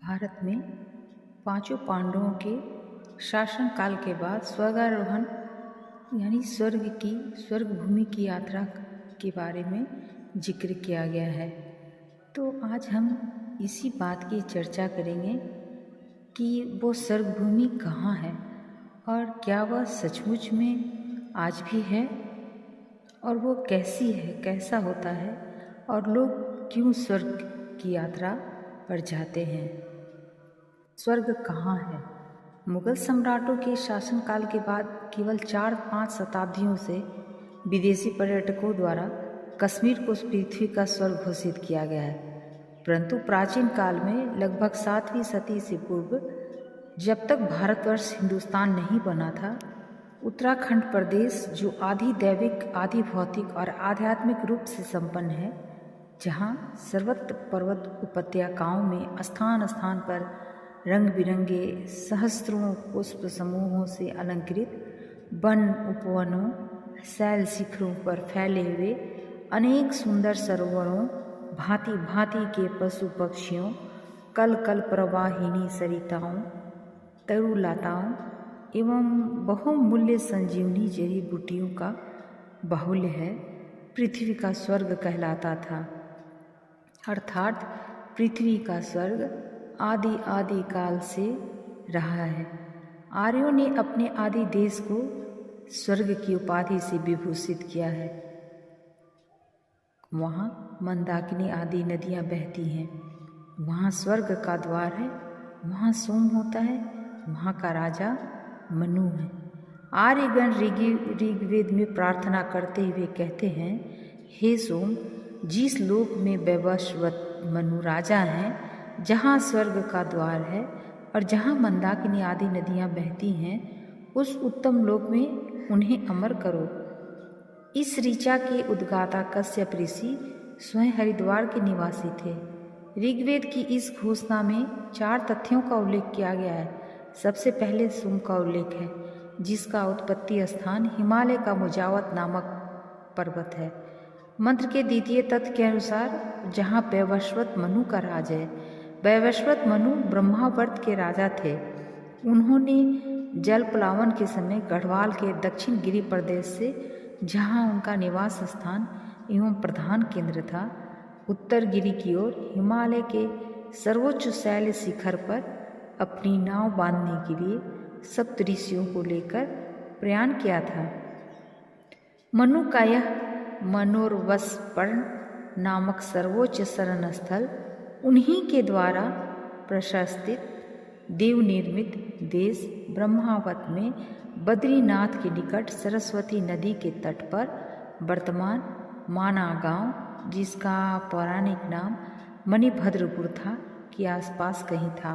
भारत में पांचों पांडवों के शासनकाल के बाद स्वर्गारोहण यानी स्वर्ग भूमि की यात्रा के बारे में जिक्र किया गया है। तो आज हम इसी बात की चर्चा करेंगे कि वो स्वर्ग भूमि कहाँ है और क्या वह सचमुच में आज भी है और वो कैसी है, कैसा होता है और लोग क्यों स्वर्ग की यात्रा पर जाते हैं। स्वर्ग कहाँ है? मुगल सम्राटों के शासनकाल के बाद केवल 4-5 शताब्दियों से विदेशी पर्यटकों द्वारा कश्मीर को पृथ्वी का स्वर्ग घोषित किया गया है। परंतु प्राचीन काल में लगभग 7वीं सदी से पूर्व, जब तक भारतवर्ष हिंदुस्तान नहीं बना था, उत्तराखंड प्रदेश जो आधि दैविक, आधि भौतिक और आध्यात्मिक रूप से संपन्न है, जहाँ सर्वत्र पर्वत उपत्यकाओं में स्थान स्थान पर रंग बिरंगे सहस्त्रों पुष्प समूहों से अलंकृत वन उपवनों, शैल शिखरों पर फैले हुए अनेक सुंदर सरोवरों, भांति भांति के पशु पक्षियों, कल कल प्रवाहिनी सरिताओं, तरुलताओं एवं बहुमूल्य संजीवनी जड़ी बूटियों का बाहुल्य है, पृथ्वी का स्वर्ग कहलाता था। अर्थात पृथ्वी का स्वर्ग आदि आदि काल से रहा है। आर्यों ने अपने आदि देश को स्वर्ग की उपाधि से विभूषित किया है। वहाँ मंदाकिनी आदि नदियाँ बहती हैं, वहाँ स्वर्ग का द्वार है, वहाँ सोम होता है, वहाँ का राजा मनु है। आर्यगण ऋग्वेद में प्रार्थना करते हुए कहते हैं, हे सोम, जिस लोक में वैवस्वत मनु राजा हैं, जहाँ स्वर्ग का द्वार है और जहाँ मंदाकिनी आदि नदियाँ बहती हैं, उस उत्तम लोक में उन्हें अमर करो। इस ऋचा के उद्गाता कश्यप ऋषि स्वयं हरिद्वार के निवासी थे। ऋग्वेद की इस घोषणा में 4 तथ्यों का उल्लेख किया गया है। सबसे पहले सोम का उल्लेख है, जिसका उत्पत्ति स्थान हिमालय का मुजावत नामक पर्वत है। मंत्र के द्वितीय तथ्य के अनुसार जहाँ वैवस्वत मनु का राज है, वैवस्वत मनु ब्रह्मावर्त के राजा थे। उन्होंने जल प्लावन के समय गढ़वाल के दक्षिण गिरि प्रदेश से, जहाँ उनका निवास स्थान एवं प्रधान केंद्र था, उत्तर गिरि की ओर हिमालय के सर्वोच्च शैल शिखर पर अपनी नाव बांधने के लिए सप्त ऋषियों को लेकर प्रयाण किया था। मनु का यह मनोरवस्पर्ण नामक सर्वोच्च शरण स्थल उन्हीं के द्वारा प्रशस्तित देव निर्मित देश ब्रह्मावत में बद्रीनाथ के निकट सरस्वती नदी के तट पर वर्तमान माना गांव, जिसका पौराणिक नाम मणिभद्रपुर था, के आसपास कहीं था।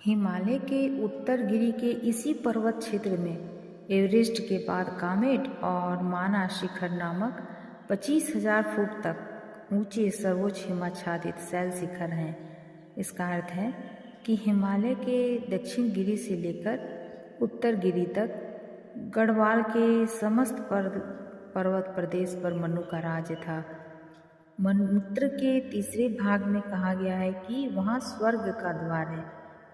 हिमालय के उत्तर गिरि के इसी पर्वत क्षेत्र में एवरेस्ट के बाद कामेट और माना शिखर नामक 25,000 फुट तक ऊंचे सर्वोच्च हिमाच्छादित शैल शिखर हैं। इसका अर्थ है कि हिमालय के दक्षिण गिरि से लेकर उत्तर गिरि तक गढ़वाल के समस्त पर्वत प्रदेश पर मनु का राज्य था। मंत्र के तीसरे भाग में कहा गया है कि वहाँ स्वर्ग का द्वार है।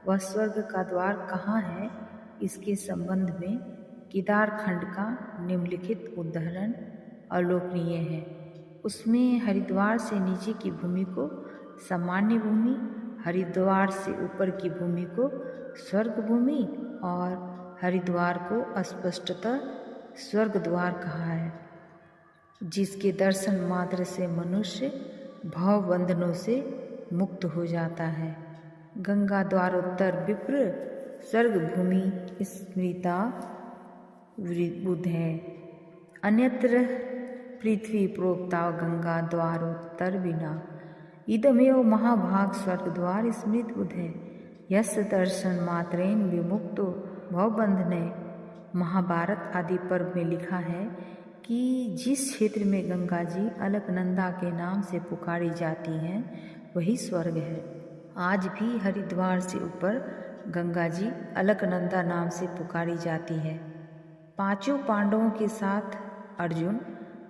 वह स्वर्ग का द्वार कहाँ है, इसके संबंध में केदारखंड का निम्नलिखित उदाहरण अलोकनीय है। उसमें हरिद्वार से नीचे की भूमि को सामान्य भूमि, हरिद्वार से ऊपर की भूमि को स्वर्ग भूमि और हरिद्वार को स्पष्टतः स्वर्ग द्वार कहा है, जिसके दर्शन मात्र से मनुष्य भव बंधनों से मुक्त हो जाता है। गंगा द्वारोत्तर विप्र स्वर्ग भूमि स्मृता बुध है। अन्यत्र पृथ्वी प्रोक्ता गंगा द्वारोत्तर विना इदमेव महाभाग स्वर्ग द्वार स्मृत बुध है। यस्य दर्शन मात्रेन विमुक्तो भवबंधने। महाभारत आदि पर्व में लिखा है कि जिस क्षेत्र में गंगा जी अलकनंदा के नाम से पुकारी जाती हैं, वही स्वर्ग है। आज भी हरिद्वार से ऊपर गंगा जी अलकनंदा नाम से पुकारी जाती है। 5 पांडवों के साथ अर्जुन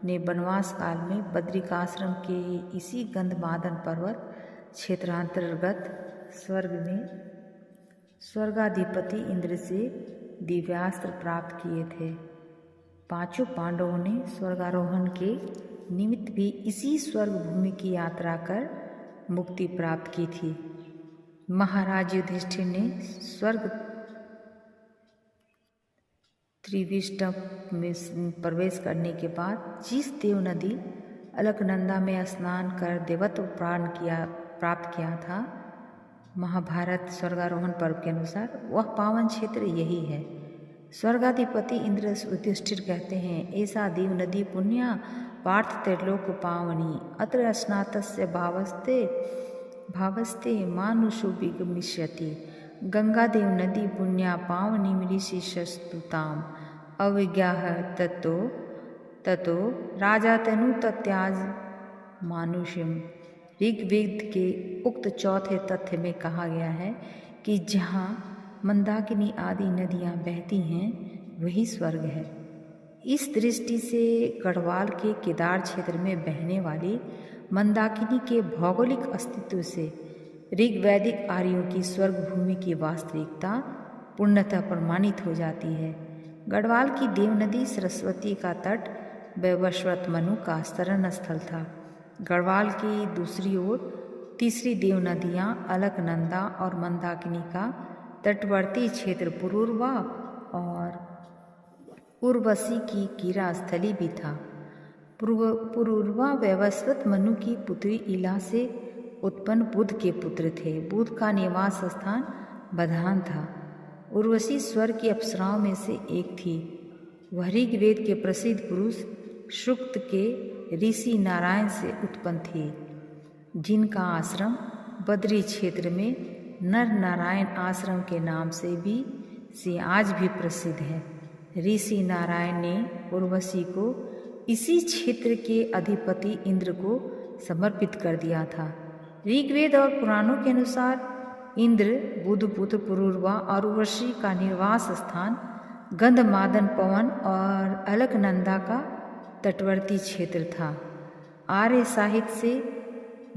ने वनवास काल में बद्रिकाश्रम के इसी गंधमादन पर्वत क्षेत्रांतर्गत स्वर्ग में स्वर्गाधिपति इंद्र से दिव्यास्त्र प्राप्त किए थे। पांचों पांडवों ने स्वर्गारोहण के निमित्त भी इसी स्वर्ग भूमि की यात्रा कर मुक्ति प्राप्त की थी। महाराज युधिष्ठिर ने स्वर्ग त्रिविष्टम में प्रवेश करने के बाद जिस देव नदी अलकनंदा में स्नान कर देवत्व प्राप्त किया था, महाभारत स्वर्गारोहण पर्व के अनुसार वह पावन क्षेत्र यही है। स्वर्गाधिपति इंद्र युधिष्ठिर कहते हैं, ऐसा देव नदी पुण्या पार्थ त्रैलोक पावनी अत्र स्नातस्य भावस्ते मानुषो विगमिष्यति। गंगादेव नदी पुण्या पावनी मृषिशस्तुताम अविज्ञाह ततो राजा तनु तत्याज मानुष्यम। ऋग्वेद के उक्त चौथे तथ्य में कहा गया है कि जहाँ मंदाकिनी आदि नदियाँ बहती हैं वही स्वर्ग है। इस दृष्टि से गढ़वाल के केदार क्षेत्र में बहने वाली मंदाकिनी के भौगोलिक अस्तित्व से ऋग्वैदिक आर्यों की स्वर्ग भूमि की वास्तविकता पूर्णतः प्रमाणित हो जाती है। गढ़वाल की देव नदी सरस्वती का तट वैवस्वत मनु का शरण स्थल था। गढ़वाल की दूसरी ओर तीसरी देव नदियाँ अलकनंदा और मंदाकिनी का तटवर्ती क्षेत्र पुरूरवा और उर्वशी की कीरा स्थली भी था। पुरूरवा वैवस्वत मनु की पुत्री इला से उत्पन्न बुध के पुत्र थे। बुध का निवास स्थान बधान था। उर्वशी स्वर्ग की अप्सराओं में से एक थी। वह ऋग्वेद के प्रसिद्ध पुरुष सूक्त के ऋषि नारायण से उत्पन्न थी, जिनका आश्रम बद्री क्षेत्र में नर नारायण आश्रम के नाम से आज भी प्रसिद्ध है। ऋषि नारायण ने उर्वशी को इसी क्षेत्र के अधिपति इंद्र को समर्पित कर दिया था। ऋग्वेद और पुराणों के अनुसार इंद्र बुधपुत्र पुरूरवा और उर्वशी का निवास स्थान गंधमादन पवन और अलकनंदा का तटवर्ती क्षेत्र था। आर्य साहित्य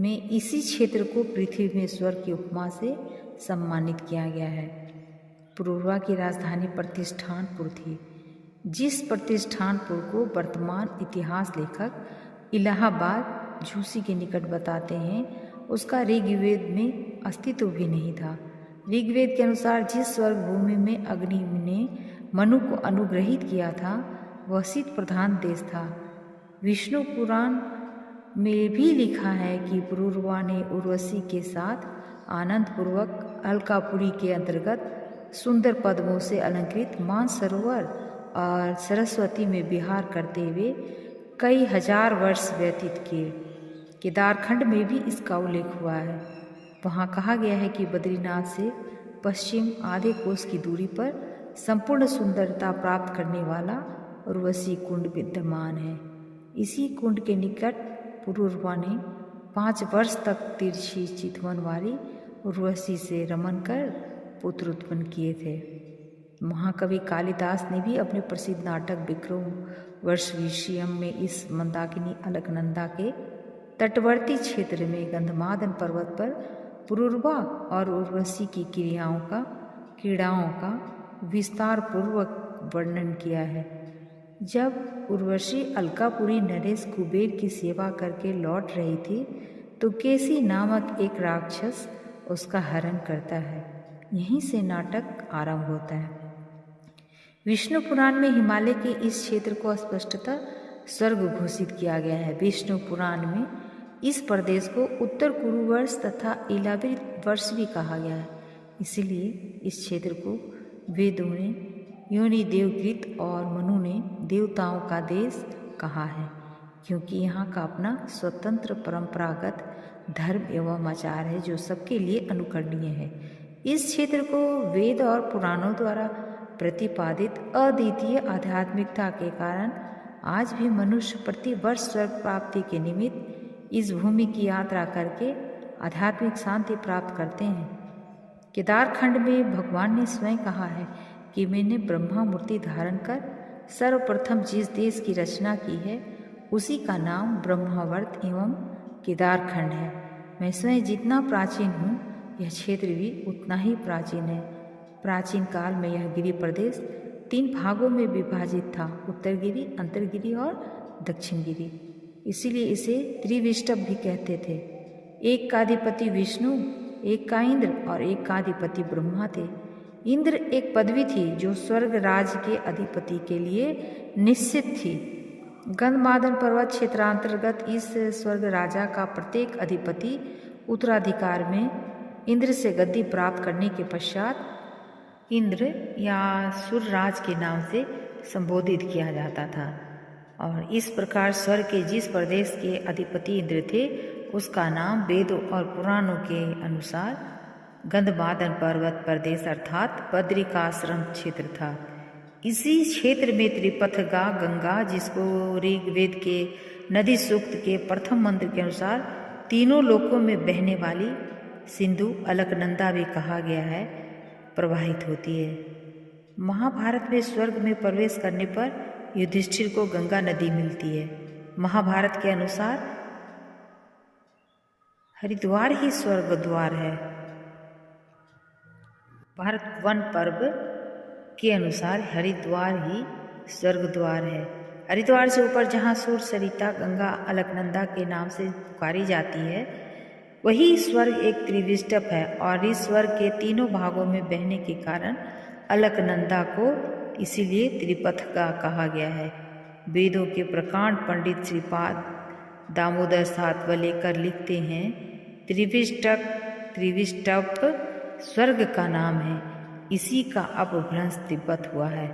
में इसी क्षेत्र को पृथ्वी में स्वर्ग की उपमा से सम्मानित किया गया है। पुरूरवा की राजधानी प्रतिष्ठानपुर थी, जिस प्रतिष्ठानपुर को वर्तमान इतिहास लेखक इलाहाबाद झूसी के निकट बताते हैं, उसका ऋग्वेद में अस्तित्व भी नहीं था। ऋग्वेद के अनुसार जिस स्वर्ग भूमि में अग्नि ने मनु को अनुग्रहित किया था वह शीत प्रधान देश था। विष्णु पुराण में भी लिखा है कि पुरूरवा ने उर्वशी के साथ आनंदपूर्वक अलकापुरी के अंतर्गत सुंदर पद्मों से अलंकृत मानसरोवर और सरस्वती में विहार करते हुए कई हजार वर्ष व्यतीत किए। केदारखंड में भी इसका उल्लेख हुआ है। वहाँ कहा गया है कि बद्रीनाथ से पश्चिम आधे कोस की दूरी पर संपूर्ण सुंदरता प्राप्त करने वाला उर्वशी कुंड विद्यमान है। इसी कुंड के निकट पुरूरवा ने 5 वर्ष तक तिरछी चितवन वाली उर्वशी से रमन कर पुत्र उत्पन्न किए थे। महाकवि कालिदास ने भी अपने प्रसिद्ध नाटक विक्रमोर्वशीयम में इस मंदाकिनी अलकनंदा के तटवर्ती क्षेत्र में गंधमादन पर्वत पर पुरूरवा और उर्वशी की क्रीड़ाओं का विस्तार पूर्वक वर्णन किया है। जब उर्वशी अलकापुरी नरेश कुबेर की सेवा करके लौट रही थी तो केसी नामक एक राक्षस उसका हरण करता है। यहीं से नाटक आरंभ होता है। विष्णु पुराण में हिमालय के इस क्षेत्र को स्पष्टतः स्वर्ग घोषित किया गया है। विष्णु पुराण में इस प्रदेश को उत्तर कुरुवर्ष तथा इलावृत वर्ष भी कहा गया है। इसलिए इस क्षेत्र को वेदों ने योनि देवकृत और मनु ने देवताओं का देश कहा है, क्योंकि यहाँ का अपना स्वतंत्र परंपरागत धर्म एवं आचार है जो सबके लिए अनुकरणीय है। इस क्षेत्र को वेद और पुराणों द्वारा प्रतिपादित अद्वितीय आध्यात्मिकता के कारण आज भी मनुष्य प्रति वर्ष स्वर्ग प्राप्ति के निमित्त इस भूमि की यात्रा करके आध्यात्मिक शांति प्राप्त करते हैं। केदारखंड में भगवान ने स्वयं कहा है कि मैंने ब्रह्मा मूर्ति धारण कर सर्वप्रथम जिस देश की रचना की है उसी का नाम ब्रह्मावर्त एवं केदारखंड है। मैं स्वयं जितना प्राचीन हूँ यह क्षेत्र भी उतना ही प्राचीन है। प्राचीन काल में यह गिरि प्रदेश 3 भागों में विभाजित था, उत्तरगिरि, अंतरगिरि और दक्षिण गिरि। इसीलिए इसे त्रिविष्टप भी कहते थे। एक का अधिपति विष्णु, एक का इंद्र और एक का अधिपति ब्रह्मा थे। इंद्र एक पदवी थी जो स्वर्ग राज के अधिपति के लिए निश्चित थी। गंधमादन पर्वत क्षेत्रांतर्गत इस स्वर्ग राजा का प्रत्येक अधिपति उत्तराधिकार में इंद्र से गद्दी प्राप्त करने के पश्चात इंद्र या सूर्यराज के नाम से संबोधित किया जाता था। और इस प्रकार स्वर्ग के जिस प्रदेश के अधिपति इंद्र थे उसका नाम वेदों और पुराणों के अनुसार गंधमादन पर्वत प्रदेश अर्थात बद्रिकाश्रम क्षेत्र था। इसी क्षेत्र में त्रिपथगा गंगा, जिसको ऋग्वेद के नदी सूक्त के प्रथम मंत्र के अनुसार तीनों लोकों में बहने वाली सिंधु अलकनंदा भी कहा गया है, प्रवाहित होती है। महाभारत में स्वर्ग में प्रवेश करने पर युधिष्ठिर को गंगा नदी मिलती है। महाभारत के अनुसार हरिद्वार ही स्वर्ग द्वार है। भारत वन पर्व के अनुसार हरिद्वार ही स्वर्ग द्वार है। हरिद्वार से ऊपर जहाँ सूर्य सरिता गंगा अलकनंदा के नाम से पुकारी जाती है, वही स्वर्ग एक त्रिविष्टप है और इस स्वर्ग के तीनों भागों में बहने के कारण अलकनंदा को इसीलिए त्रिपथगा कहा गया है। वेदों के प्रकांड पंडित श्रीपाद दामोदर सातवलेकर लिखते हैं, त्रिविष्टप स्वर्ग का नाम है, इसी का अपभ्रंश तिब्बत हुआ है,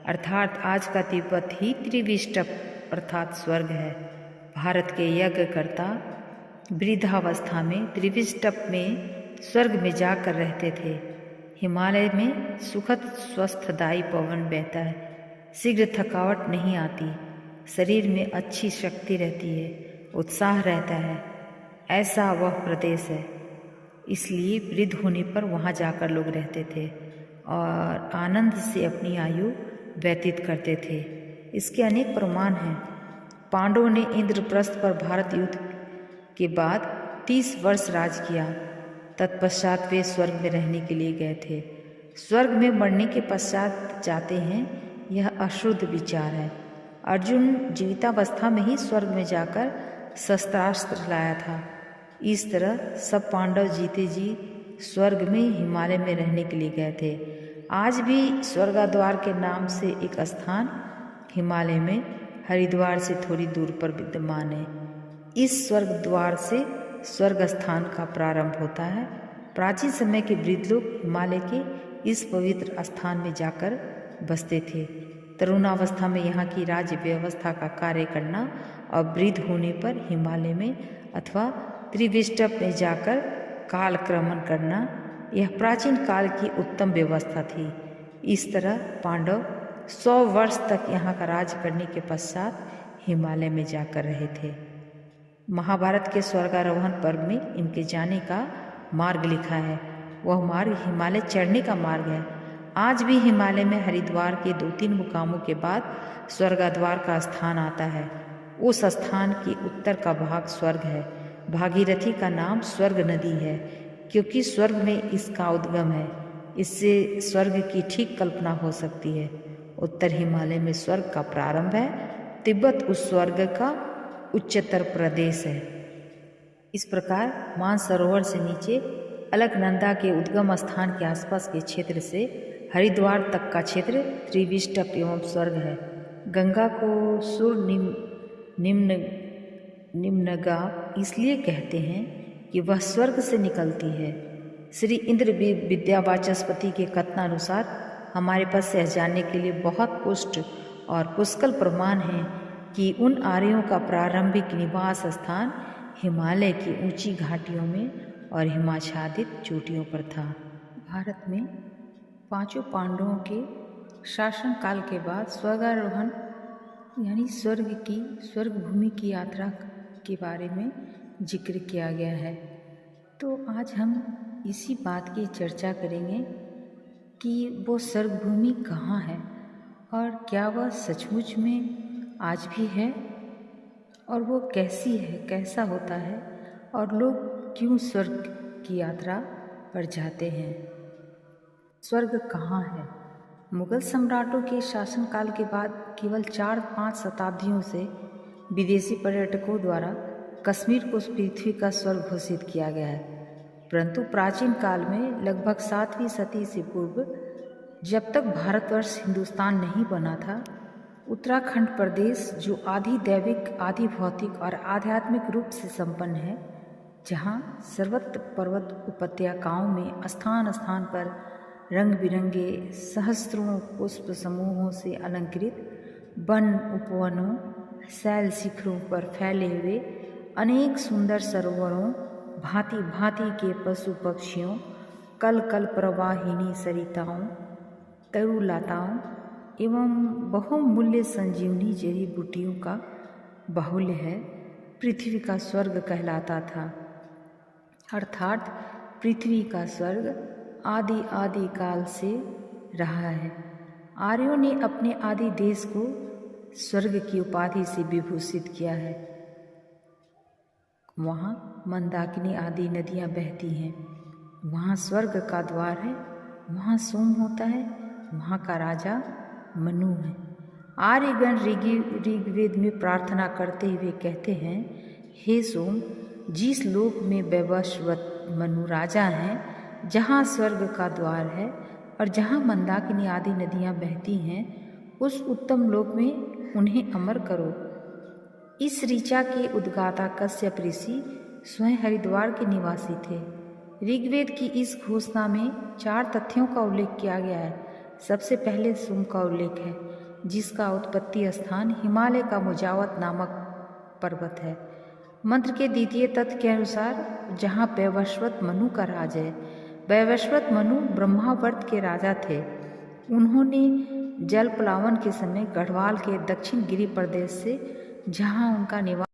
अर्थात आज का तिब्बत ही त्रिविष्टप अर्थात स्वर्ग है। भारत के यज्ञकर्ता वृद्धावस्था में त्रिविष्टप में स्वर्ग में जाकर रहते थे। हिमालय में सुखद स्वस्थदायी पवन बहता है, शीघ्र थकावट नहीं आती, शरीर में अच्छी शक्ति रहती है, उत्साह रहता है, ऐसा वह प्रदेश है। इसलिए वृद्ध होने पर वहाँ जाकर लोग रहते थे और आनंद से अपनी आयु व्यतीत करते थे। इसके अनेक प्रमाण हैं। पांडवों ने इंद्रप्रस्थ पर भारत युद्ध के बाद 30 वर्ष राज किया। तत्पश्चात वे स्वर्ग में रहने के लिए गए थे। स्वर्ग में मरने के पश्चात जाते हैं, यह अशुद्ध विचार है। अर्जुन जीवितावस्था में ही स्वर्ग में जाकर शस्त्रास्त्र लाया था। इस तरह सब पांडव जीते जी स्वर्ग में हिमालय में रहने के लिए गए थे। आज भी स्वर्गद्वार के नाम से एक स्थान हिमालय में हरिद्वार से थोड़ी दूर पर विद्यमान है। इस स्वर्ग द्वार से स्वर्ग स्थान का प्रारंभ होता है। प्राचीन समय के वृद्ध लोग हिमालय के इस पवित्र स्थान में जाकर बसते थे। तरुणावस्था में यहाँ की राज्य व्यवस्था का कार्य करना और वृद्ध होने पर हिमालय में अथवा त्रिविष्टप में जाकर कालक्रमण करना, यह प्राचीन काल की उत्तम व्यवस्था थी। इस तरह पांडव 100 वर्ष तक यहाँ का राज करने के पश्चात हिमालय में जाकर रहे थे। महाभारत के स्वर्गारोहण पर्व में इनके जाने का मार्ग लिखा है। वह मार्ग हिमालय चढ़ने का मार्ग है। आज भी हिमालय में हरिद्वार के 2-3 मुकामों के बाद स्वर्गद्वार का स्थान आता है। उस स्थान के उत्तर का भाग स्वर्ग है। भागीरथी का नाम स्वर्ग नदी है क्योंकि स्वर्ग में इसका उद्गम है। इससे स्वर्ग की ठीक कल्पना हो सकती है। उत्तर हिमालय में स्वर्ग का प्रारंभ है। तिब्बत उस स्वर्ग का उच्चतर प्रदेश है। इस प्रकार मानसरोवर से नीचे अलकनंदा के उद्गम स्थान के आसपास के क्षेत्र से हरिद्वार तक का क्षेत्र त्रिविष्टप एवं स्वर्ग है। गंगा को सूर्य निम्नगा इसलिए कहते हैं कि वह स्वर्ग से निकलती है। श्री इंद्र विद्यावाचस्पति के कथनानुसार हमारे पास यह जानने के लिए बहुत पुष्ट और पुष्कल प्रमाण हैं कि उन आर्यों का प्रारंभिक निवास स्थान हिमालय की ऊंची घाटियों में और हिमाच्छादित चोटियों पर था। भारत में 5 पांडवों के शासन काल के बाद स्वर्गारोहण यानी स्वर्ग भूमि की यात्रा के बारे में जिक्र किया गया है। तो आज हम इसी बात की चर्चा करेंगे कि वो स्वर्ग भूमि कहाँ है और क्या वह सचमुच में आज भी है और वो कैसी है, कैसा होता है और लोग क्यों स्वर्ग की यात्रा पर जाते हैं। स्वर्ग कहाँ है? मुगल सम्राटों के शासनकाल के बाद केवल 4-5 शताब्दियों से विदेशी पर्यटकों द्वारा कश्मीर को पृथ्वी का स्वर्ग घोषित किया गया है। परंतु प्राचीन काल में लगभग 7वीं सदी से पूर्व, जब तक भारतवर्ष हिंदुस्तान नहीं बना था, उत्तराखंड प्रदेश, जो आधि दैविक, आधि भौतिक और आध्यात्मिक रूप से संपन्न है, जहाँ सर्वत्र पर्वत उपत्यकाओं में स्थान स्थान पर रंग बिरंगे सहस्त्रों पुष्प समूहों से अलंकृत वन उपवनों, शैल शिखरों पर फैले हुए अनेक सुंदर सरोवरों, भांति भांति के पशु पक्षियों, कल कल प्रवाहिनी सरिताओं, तरुलताओं एवं बहुमूल्य संजीवनी जड़ी बूटियों का बाहुल्य है, पृथ्वी का स्वर्ग कहलाता था। अर्थात पृथ्वी का स्वर्ग आदि आदि काल से रहा है। आर्यों ने अपने आदि देश को स्वर्ग की उपाधि से विभूषित किया है। वहाँ मंदाकिनी आदि नदियाँ बहती हैं, वहाँ स्वर्ग का द्वार है, वहाँ सोम होता है, वहाँ का राजा मनु है। आर्यगण ऋग्वेद में प्रार्थना करते हुए कहते हैं, हे सोम, जिस लोक में वैवस्वत मनु राजा हैं, जहाँ स्वर्ग का द्वार है और जहाँ मंदाकिनी आदि नदियाँ बहती हैं, उस उत्तम लोक में उन्हें अमर करो। इस ऋचा के उद्गाता कश्यप ऋषि स्वयं हरिद्वार के निवासी थे। ऋग्वेद की इस घोषणा में 4 तथ्यों का उल्लेख किया गया है। सबसे पहले सोम का उल्लेख है, जिसका उत्पत्ति स्थान हिमालय का मुजावत नामक पर्वत है। मंत्र के द्वितीय तथ्य के अनुसार जहाँ वैवस्वत मनु का राज है, वैवस्वत मनु ब्रह्मावर्त के राजा थे। उन्होंने जल प्लावन के समय गढ़वाल के दक्षिण गिरि प्रदेश से, जहाँ उनका निवास